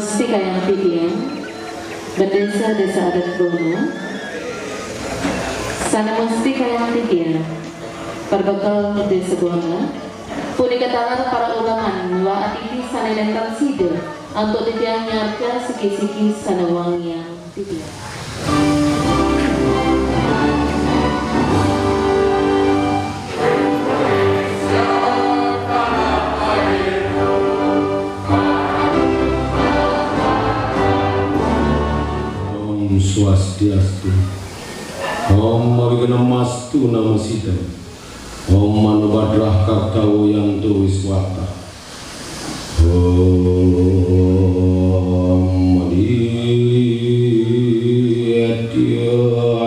Mustika yang Tidiang, Berdesa-desa adat Bono, Sana Mustika yang Tidiang, Perbekal Desa Bono, punika talar para ulangan wa atiti sana datang sida untuk Tidiang nyarga siki-siki sana wang yang Tidiang. Swastiastu. Om Marigamastu Namasita. Om Manubadrah Kaktawo yang Tuwiswata. Om Madhyatya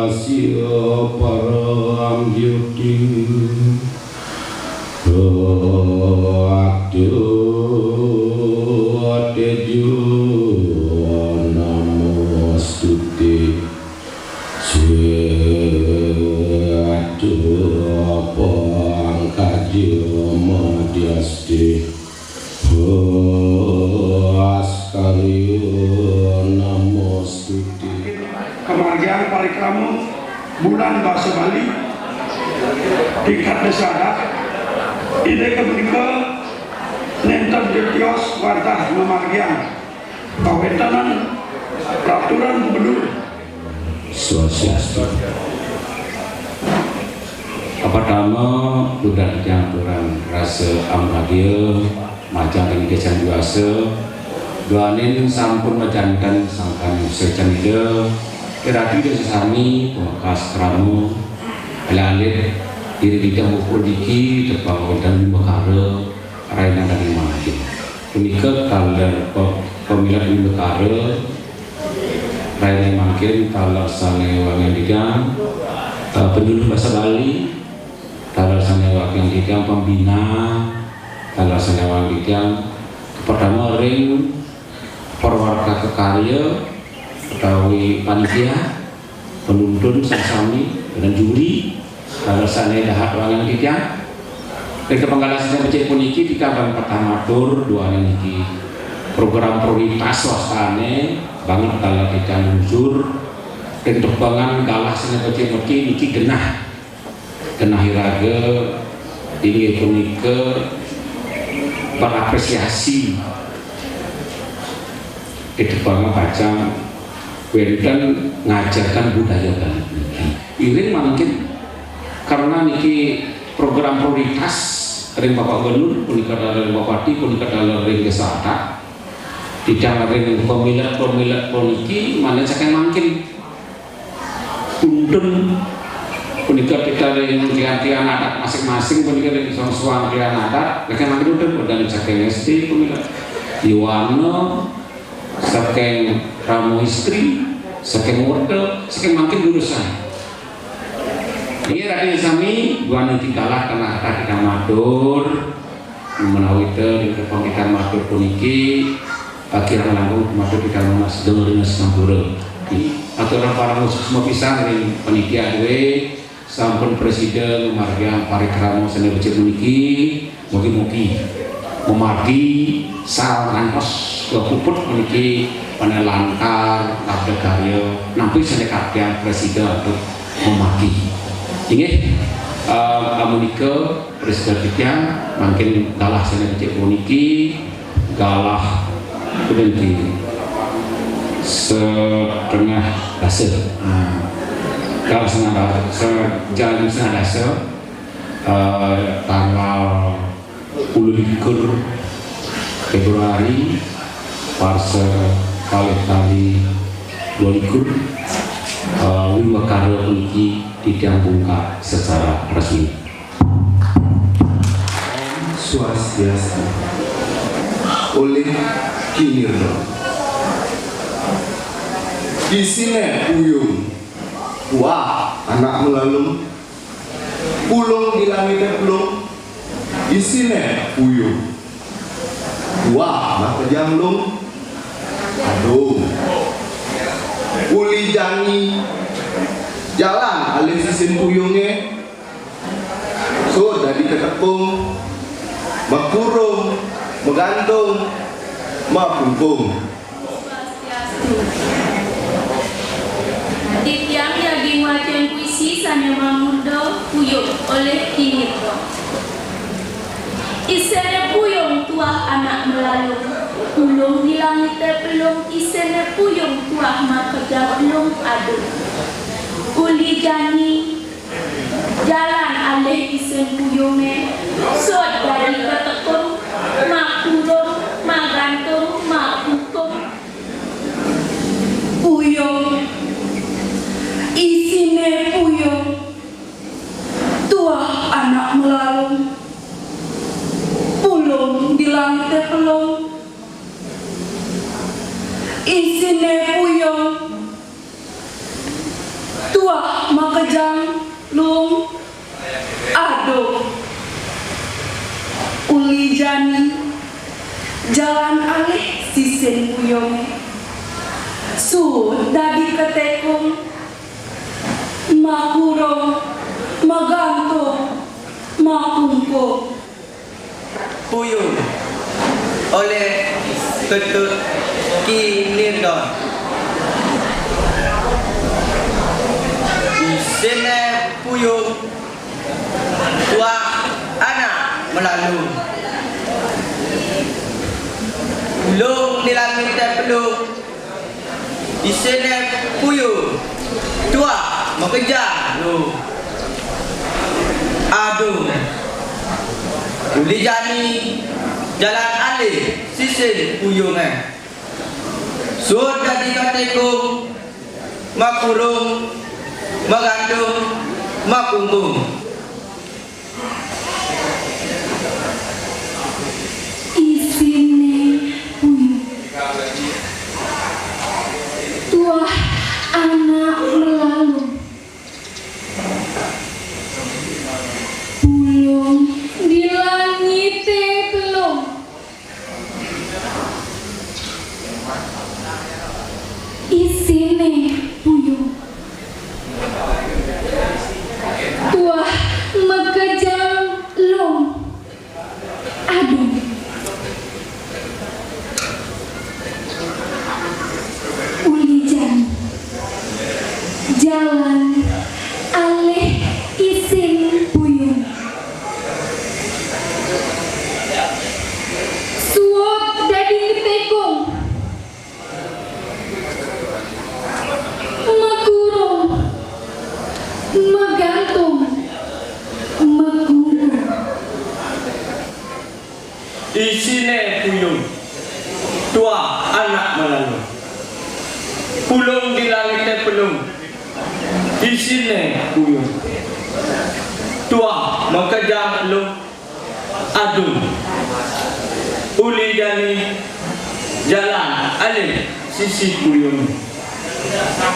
Asya Param Jyoti. Aktu Ateju Namostuti. Kebahagiaan parikramu bulan bahasa Bali tingkat desa adat ide kemenika nenten jetios wartah memargian pawetanan peraturan gubernur. Swastiastu. Pertama budak yang kurang rasa amragil macam ini kesan biasa duanin sampun menjankan sangkan secanida irati dan sesami pemakas keramu lalit diri bidang ukur diki tepang dan lima rainan dan lima unikah kaler pemilihan lima rainan makin kaler sange wangi bidang penduduk bahasa Bali kaler sange wangi bidang pembina kaler sange wangi bidang pertama ring perwarga kekarya utawi panitia penuntun sesami dan juri kalau sana dahat wangan kita mereka penggalasnya becek puniki di kaban pertama tur dua niki program prioritas swastane banget kalau kita luncur dan terbangan galasnya becek niki genah hiraga ini punike berapresiasi itu banget baca dan ngajarkan budaya Bali. Iring mungkin karena niki program prioritas ring Bapak Gubernur, punika dalam Bupati, punika dalam ring desa adat, tidak ring pemilat poliki mana saking mungkin undun punika kita ring tiang adat masing-masing punika ring suang tiang adat, saking mungkin undun dan saking SD punika Iwana saking ramu istri, saking wortel, saking makin lulusan. Ini rakyat sami, dua nanti kalah karena kita matur, menawi itu di pemikiran matur puniki, akhirnya langgung matur kita mas dengerin sampura. Aturan para musuh semua pisang dari panitia dua, sampun presiden marga parikramo seni becik puniki, mugi-mugi memargi sal ngantos ke puput puniki panelantar abda karya nampi senekatnya presiden untuk memaki ini amunika presiden kita makin galah sana becek puniki galah berhenti setengah dasar galah setengah dasar tanggal 10 Februari parse kali 20 lima karya puniki tidak buka secara resmi. Swastiastu. Oleh Kinirno. Di sini puyung, wah anak melalum, pulung di langit pulung. Di sini puyung, wah mata janglung, aduh, uli jangi, jalan alih sisin puyungnya, so dari ketepung, makurung, megantung, mapungkung, Tiang yang wajan puisi sana mamundo puyung oleh kinito. Isene puyung tuah anak melalung, ulung di langit pelung. Isene puyung tuah makerja belum adu. Uli jani jalan alih isen puyunge, sod dari ketekun, makurung, magantung, makukum. Puyung isine puyung tuah anak melalung, pulung di langit pelung. Isine puyung tuah makejang lung aduh. Uli jani jalan alih sisen puyung, sudah diketekung, makurung, magantung, makungkung. Puyung oleh Ketut Kinirdon. Di sini puyung tuah anak melalung, belum di langit pelung. Di sini puyung tuah mengejar lu aduh. Uli jani jalan alih sisin puyung sudah dikatekung, makurung, magandung, makungkung. Isine puyung tuah anak melalung, pulung di langit belum. Isine puyung tuah makejang long aduh. Uli jani jalan alih isin puyung, suot dari tekung, makurung, magantung, makungkung. Isine puyung tuah anak melalung, pulung di langit pelung. Isine puyung tuah makejang lu aduh. Uli jani jalan alih sisi puyung,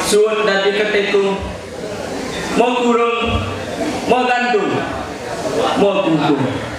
suun dari ketekung, mau kurung, mau gantung, mau kungkung.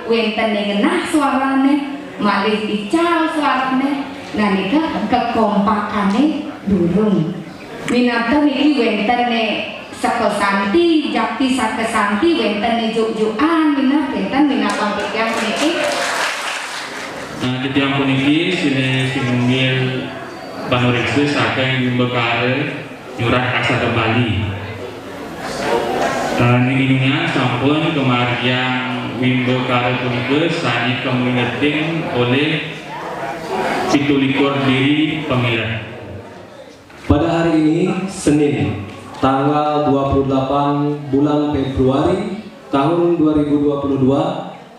wenten ngenah suarane malih dical suarane nah nika kekompakane durung minangka niki wenten sakesanti jakti sakesanti wenten juk-jukan minah wenten minangka titiang puniki nah titiang puniki sini sinunggil panurekse saking Wimbekare nyurat Aksara Bali. Ningingan sampun kemarian Wimbekare punika sani kemengeting oleh 17 diri pemilihan. Pada hari ini Senin tanggal 28 bulan Februari tahun 2022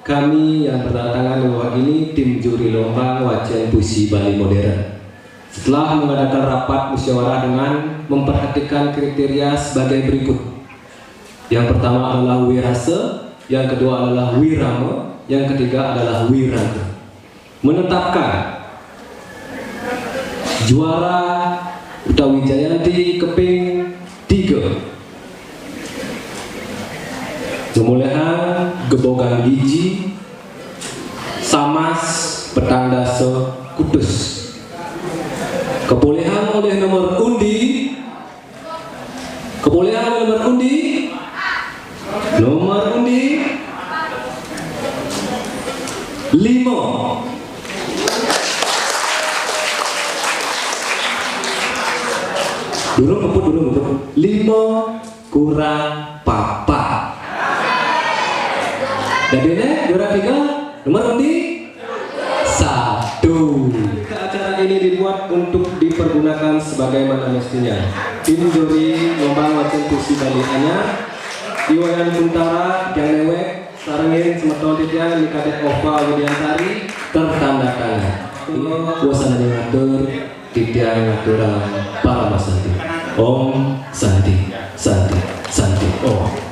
kami yang berdatangan mewakili tim juri lomba wajan puisi Bali modern. Setelah mengadakan rapat musyawarah dengan memperhatikan kriteria sebagai berikut. Yang pertama adalah wirase, yang kedua adalah wirama, yang ketiga adalah wiranta. Menetapkan juara utawi Jayanti keping 3. Pemulihan Gebogan Giji Samas Petang Dasa Kudus. Kepulihan oleh nomor undi. Kepulihan oleh nomor undi. Nomor undi 5. Dulu 5 kurang papa. Dadene juara 3 nomor undi 1. Acara ini dibuat untuk dipergunakan sebagaimana mestinya. Tim juri lomba wajan puisi Bali Anyar Iwayan Kuntara yang lewek sarengin semeton titian Nikadet Ova Widiantari tertanda tangan. Kuasa ngatur titian ngaturan para masanti. Om Santi Santi Santi Om.